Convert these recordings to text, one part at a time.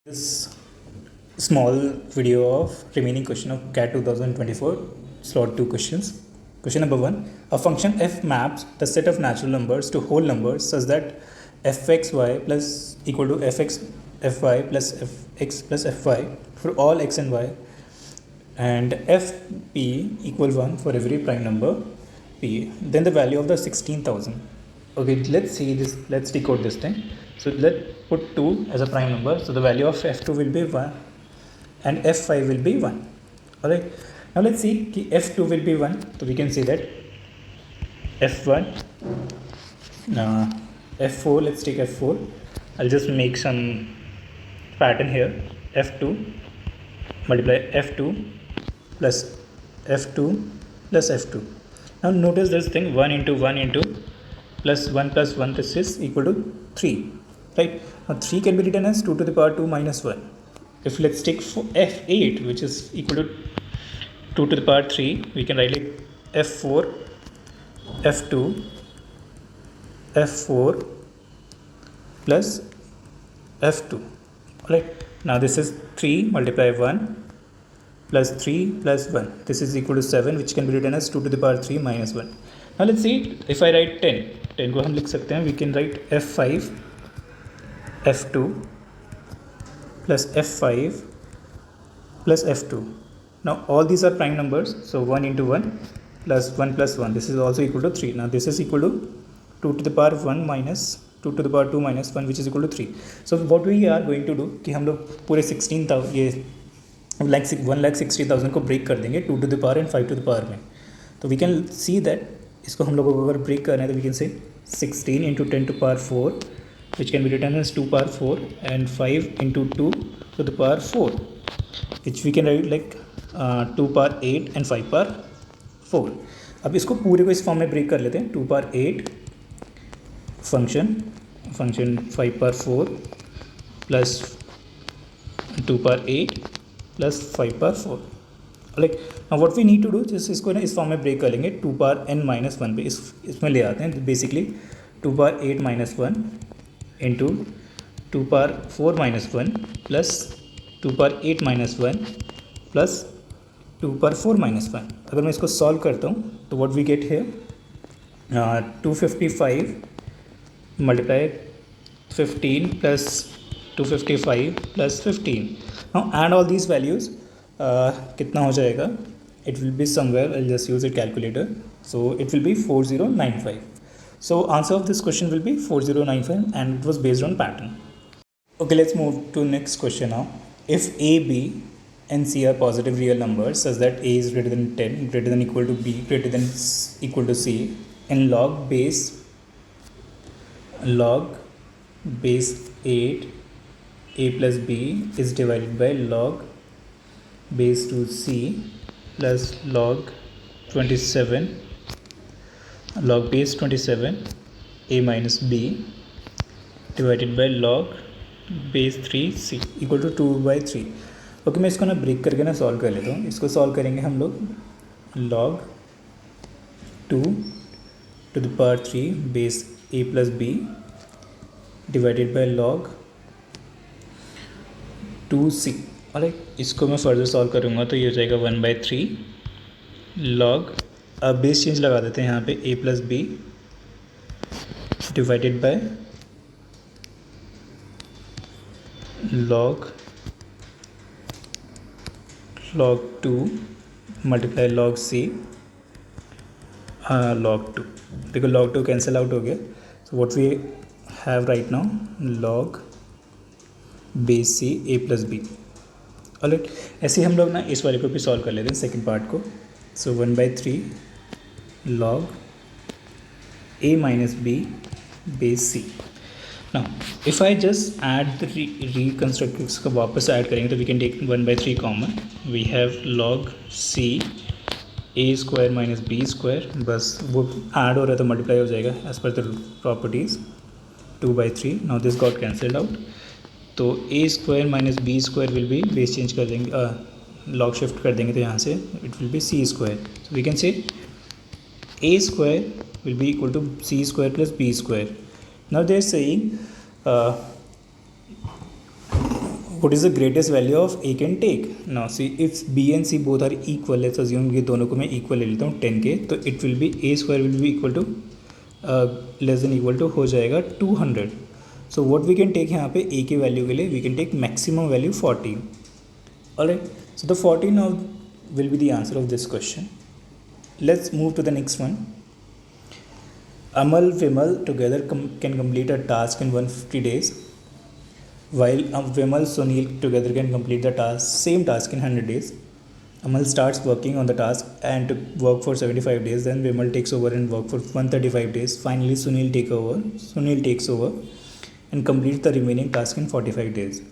This small video of remaining question of CAT 2024 slot 2 questions. Question number 1. A function f maps the set of natural numbers to whole numbers such that fxy plus equal to fx fy plus fx plus fy for all x and y, and fp equal 1 for every prime number p. Then the value of the 16,000. Okay, let's see this. Let's decode this thing. So let's put 2 as a prime number. So the value of f2 will be 1 and f5 will be 1. Alright. Now let's see ki f2 will be 1. So we can say that f1, f4, let's take f4. I'll just make some pattern here. f2 multiply f2 plus f2 plus f2. Now notice this thing, 1 into 1 into plus 1, this is equal to 3, right? Now 3 can be written as 2 to the power 2 minus 1. If let's take f8, which is equal to 2 to the power 3, we can write like f4, f2, f4 plus f2, right? Now this is 3 multiply 1 plus 3 plus 1. This is equal to 7, which can be written as 2 to the power 3 minus 1. Now let's see, if I write 10 को हम लिख सकते हैं, we can write f5 f2 plus f5 plus f2. Now all these are prime numbers, so 1 into 1 plus 1 plus 1, this is also equal to 3. Now this is equal to 2 to the power 1 minus 2 to the power 2 minus 1, which is equal to 3. So what we are going to do कि हम लोग पूरे 16,000 ये 1,60,000 को break कर देंगे 2 to the power and 5 to the power में. तो we can see that इसको हम लोगों को अगर ब्रेक करना है तो we can say 16 into 10 to power 4, which can be written as 2 power 4, and 5 into 2 to the power 4, which we can write like 2 power 8 and 5 power 4. अब इसको पूरे को इस फॉर्म में ब्रेक कर लेते हैं. 2 power 8 function 5 power 4 plus 2 power 8 plus 5 power 4. Like what we need to do, जैसे इसको ना इस फॉर्म में ब्रेक कर लेंगे. 2 power n माइनस 1 पे इसमें ले आते हैं. Basically 2 power 8 minus 1 into 2 power 4 minus 1 plus 2 power 8 minus 1 plus 2 power 4 minus 1. अगर मैं इसको सॉल्व करता हूँ तो व्हाट वी गेट है 255 multiply 15 plus 255 plus 15. Now add all these values. कितना हो जाएगा? It will be somewhere, I just use it calculator. So it will be 4095. So answer of this question will be 4095 and it was based on pattern. Okay, let's move to next question now. If a, b and c are positive real numbers such that a is greater than 10, greater than equal to b, greater than equal to c, and log base 8 a plus b is divided by log base 2 c plus log 27 log base 27 a minus b divided by log base 3 c equal to 2 by 3. Okay, मैं इसको ना break करके ना solve कर लेता हूँ. इसको solve करेंगे हम लोग. log 2 to the power 3 base a plus b divided by log 2c. Alright, इसको मैं फर्दर सॉल्व करूँगा तो ये हो जाएगा 1/3 लॉग. अब बेस चेंज लगा देते हैं यहाँ पे a plus B divided by log 2 multiply log c log 2. देखो लॉग 2 कैंसिल आउट हो गया. So what we have right now log base c a plus B. Alright, ऐसे हम लोग ना इस वाले को भी सॉल्व कर लेते हैं, सेकंड पार्ट को. So 1/3 log a minus B base c. Now if I just add the reconstruct, इसको वापस ऐड करेंगे तो we can take 1/3 common. We have log c a square minus B square. बस वो ऐड हो रहा है तो मल्टीप्लाई हो जाएगा as per the properties. 2/3. Now this got cancelled out. तो A square minus B square will be, base change कर देंगे, लॉग शिफ्ट कर देंगे तो यहाँ से it will be C square. So we can say A square will be equal to C square plus B square. Now they are saying what is the greatest value of A can take? Now see, if B and C both are equal, let's assume ये दोनों को मैं equal ले लेता हूँ 10 के, तो it will be A square will be equal to less than equal to हो जाएगा 200. So what we can take यहाँ पे A की वैल्यू के लिए, we can take maximum value 40. Alright, so the 40 now will be the answer of this question. Let's move to the next one. Amal, Vimal together can complete a task in 150 days. While Vimal, Sunil together can complete the same task in 100 days. Amal starts working on the task and to work for 75 days. Then Vimal takes over and work for 135 days. Finally, Sunil takes over and completes the remaining task in 45 days.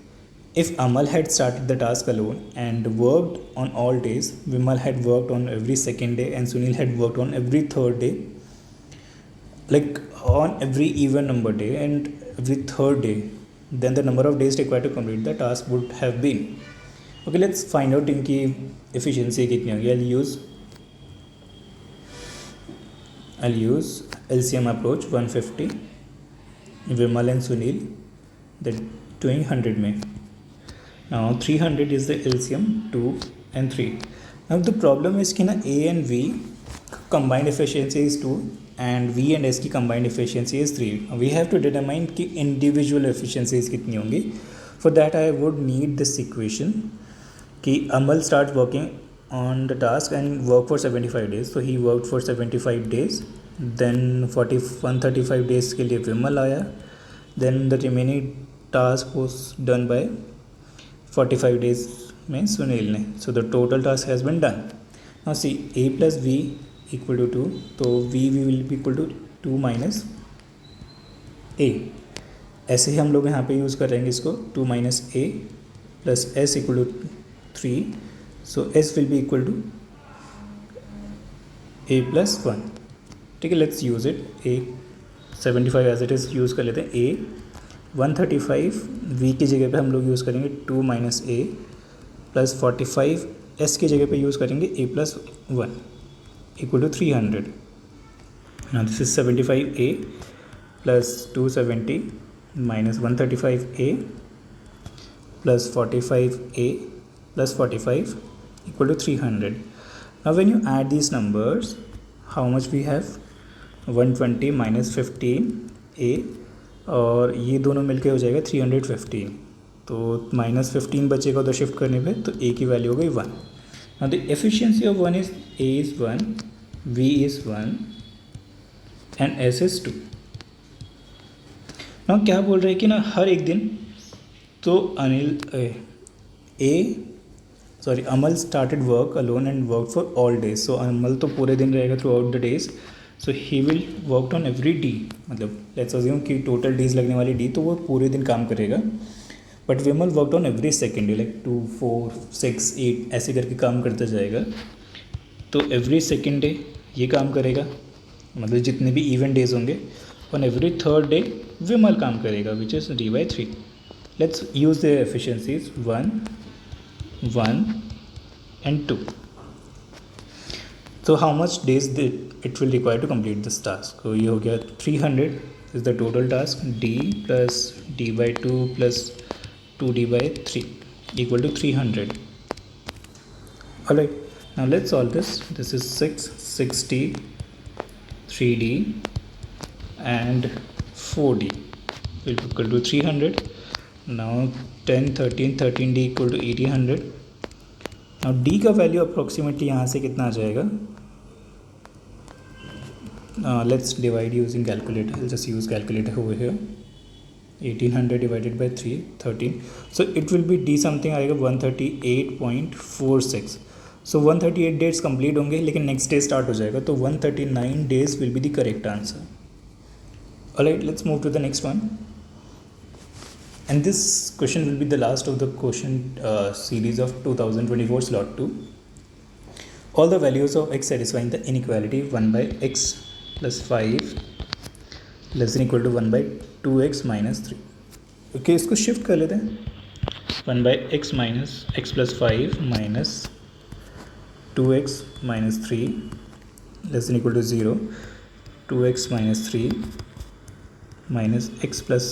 If Amal had started the task alone and worked on all days, Vimal had worked on every second day, and Sunil had worked on every third day, like on every even number day and every third day, then the number of days required to complete the task would have been. Okay, let's find out इनकी efficiency कितनी होगी. I'll use LCM approach 150. Vimal and Sunil, they're doing 100 में. Now 300 is the LCM 2 and 3. Now the problem is कि ना A and V combined efficiency is 2 and V and S की combined efficiency is 3. We have to determine कि individual efficiencies कितनी होंगी. For that I would need this equation कि Amal starts working on the task and work for 75 days. So he worked for 75 days. Then 135 days के लिए Vimal आया. Then the remaining task was done by 45 days में Sunil ने. So the total task has been done. Now see, A plus V equal to 2, तो V will be equal to 2 minus A. ऐसे ही हम लोग यहाँ पे use कर रहेंगे इसको 2 minus A plus S equal to 3. So S will be equal to A plus 1. ठीक है, let's use it. A 75 as it is use कर लेते हैं. A 135 V की जगह पे हम लोग यूज़ करेंगे 2 minus A plus 45 S की जगह पे यूज़ करेंगे A plus 1 equal to 300. Now this is 75A plus 270 minus 135A plus 45A plus 45 equal to 300. Now when you add these numbers, how much we have? 120 minus 15A और ये दोनों मिलके हो जाएगा 315. तो माइनस 15 बचेगा उधर शिफ्ट करने पे, तो A की वैल्यू हो गई 1. Now the efficiency of one is A is 1, V is 1 and S is 2. Now क्या बोल रहे हैं कि ना हर एक दिन तो Amal started work alone and worked for all days. So Amal तो पूरे दिन रहेगा throughout the days. So he will worked on every D. मतलब let's assume कि total days लगने वाली D, तो वो पूरे दिन काम करेगा. But Vimal worked on every second day, like 2, 4, 6, 8 ऐसे करके काम करता जाएगा. तो एवरी सेकेंड डे ये काम करेगा, मतलब जितने भी इवेंट डेज होंगे. ऑन एवरी थर्ड डे विमल काम करेगा, which is D/3. Let's use the efficiencies 1, 1 and 2. So how much days it will require to complete this task? So ये हो गया 300 is the total task. D plus D/2 plus 2D/3 equal to 300. Alright, now let's solve this. This is 6D, 3D and 4D will be equal to 300. Now 10, 13, 13D equal to 1800. Now D का value approximately यहाँ से कितना आ जाएगा? Let's divide using calculator. I'll just use calculator over here. 1800 divided by 3, 13. So it will be D something आएगा 138.46. So 138 days complete होंगे, लेकिन next day start हो जाएगा, तो 139 days will be the correct answer. Alright, let's move to the next one. And this question will be the last of the question series of 2024 slot 2. All the values of x satisfying the inequality 1 by x plus 5 less than equal to 1 by 2x minus 3. Okay, इसको shift कर लेते हैं. 1 by x minus x plus 5 minus 2x minus 3 less than equal to 0. 2x minus 3 minus x plus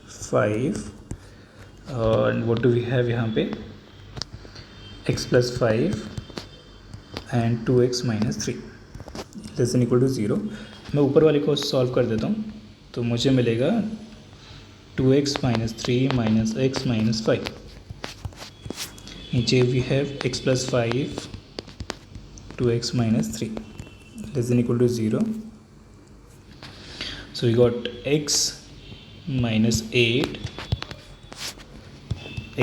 5 और what do we have यहाँ पे x + 5 and 2x - 3 less than equal to 0। मैं ऊपर वाले को सॉल्व कर देता हूँ, तो मुझे मिलेगा 2x - 3 - x - 5। नीचे we have x + 5 2x - 3 less than equal to 0। So we got x - 8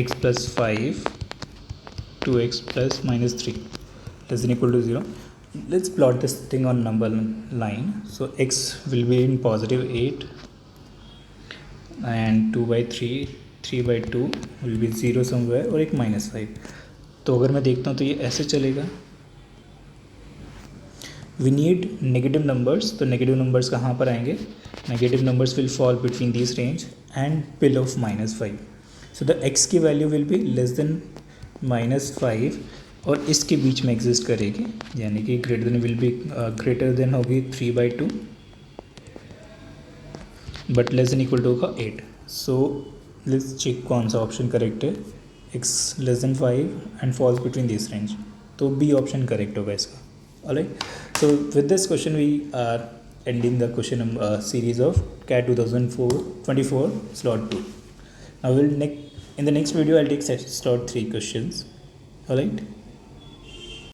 x + 5 2x + -3 less than equal to 0. Let's plot this thing on number line. So x will be in positive 8 and 2/3 3/2 will be 0 somewhere और एक -5। तो अगर मैं देखता हूँ तो ये ऐसे चलेगा। वी नीड नेगेटिव नंबर्स, तो नेगेटिव नंबर्स कहाँ पर आएंगे? Negative numbers will fall between this range and below of -5। So the x की value will be less than -5 और इसके बीच में एग्जिस्ट करेगी, यानी कि greater than will be greater than होगी 3/2 but less than equal to होगा 8। सो लेट्स चेक कौन सा ऑप्शन करेक्ट है। x less than 5 and falls between this range, तो बी ऑप्शन करेक्ट होगा इसका। Alright, so with this question we are ending the question series of CAT 2024 slot 2. Now in the next video I'll take slot 3 questions. Alright.